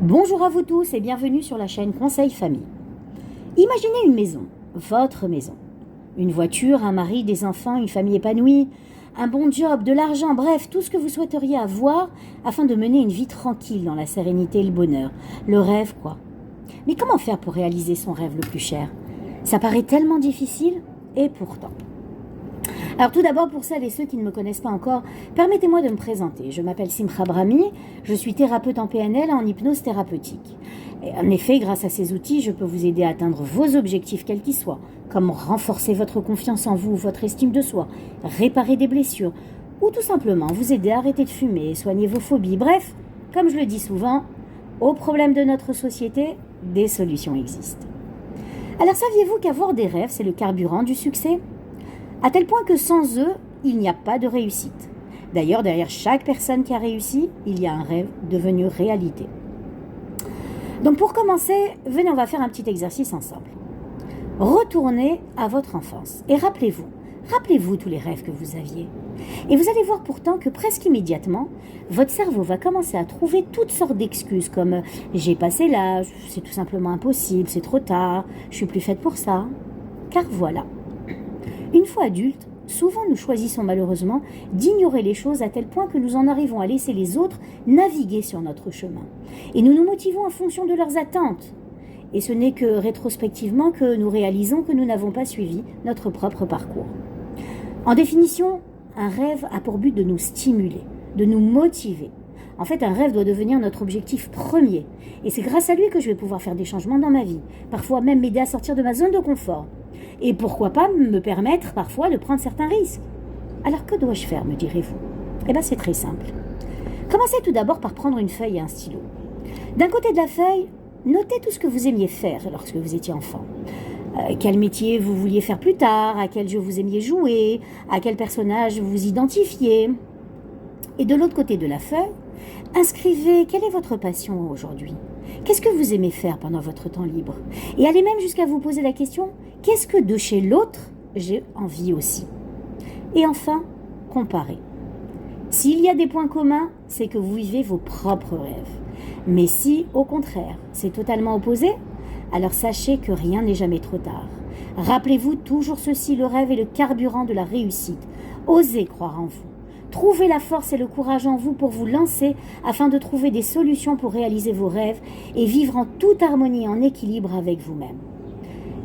Bonjour à vous tous et bienvenue sur la chaîne Conseil Famille. Imaginez une maison, votre maison. Une voiture, un mari, des enfants, une famille épanouie, un bon job, de l'argent, bref, tout ce que vous souhaiteriez avoir afin de mener une vie tranquille dans la sérénité et le bonheur. Le rêve, quoi. Mais comment faire pour réaliser son rêve le plus cher? Ça paraît tellement difficile, et pourtant. Alors tout d'abord, pour celles et ceux qui ne me connaissent pas encore, permettez-moi de me présenter. Je m'appelle Simcha Brahmi, je suis thérapeute en PNL et en hypnose thérapeutique. Et en effet, grâce à ces outils, je peux vous aider à atteindre vos objectifs quels qu'ils soient, comme renforcer votre confiance en vous, votre estime de soi, réparer des blessures, ou tout simplement vous aider à arrêter de fumer, soigner vos phobies. Bref, comme je le dis souvent, aux problèmes de notre société, des solutions existent. Alors saviez-vous qu'avoir des rêves, c'est le carburant du succès ? À tel point que sans eux, il n'y a pas de réussite. D'ailleurs, derrière chaque personne qui a réussi, il y a un rêve devenu réalité. Donc pour commencer, venez, on va faire un petit exercice ensemble. Retournez à votre enfance et rappelez-vous tous les rêves que vous aviez. Et vous allez voir pourtant que presque immédiatement, votre cerveau va commencer à trouver toutes sortes d'excuses comme « j'ai passé l'âge, c'est tout simplement impossible, c'est trop tard, je suis plus faite pour ça ». Car voilà. Une fois adultes, souvent nous choisissons malheureusement d'ignorer les choses à tel point que nous en arrivons à laisser les autres naviguer sur notre chemin. Et nous nous motivons en fonction de leurs attentes. Et ce n'est que rétrospectivement que nous réalisons que nous n'avons pas suivi notre propre parcours. En définition, un rêve a pour but de nous stimuler, de nous motiver. En fait, un rêve doit devenir notre objectif premier. Et c'est grâce à lui que je vais pouvoir faire des changements dans ma vie. Parfois même m'aider à sortir de ma zone de confort. Et pourquoi pas me permettre parfois de prendre certains risques. Alors que dois-je faire, me direz-vous? Eh bien c'est très simple. Commencez tout d'abord par prendre une feuille et un stylo. D'un côté de la feuille, notez tout ce que vous aimiez faire lorsque vous étiez enfant. Quel métier vous vouliez faire plus tard, à quel jeu vous aimiez jouer, à quel personnage vous vous identifiez. Et de l'autre côté de la feuille, inscrivez quelle est votre passion aujourd'hui. Qu'est-ce que vous aimez faire pendant votre temps libre? Et allez même jusqu'à vous poser la question, qu'est-ce que de chez l'autre j'ai envie aussi? Et enfin, comparez. S'il y a des points communs, c'est que vous vivez vos propres rêves. Mais si, au contraire, c'est totalement opposé, alors sachez que rien n'est jamais trop tard. Rappelez-vous toujours ceci, le rêve est le carburant de la réussite. Osez croire en vous. Trouvez la force et le courage en vous pour vous lancer afin de trouver des solutions pour réaliser vos rêves et vivre en toute harmonie et en équilibre avec vous-même.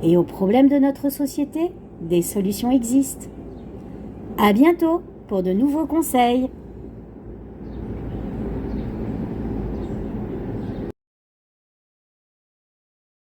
Et aux problèmes de notre société, des solutions existent. À bientôt pour de nouveaux conseils.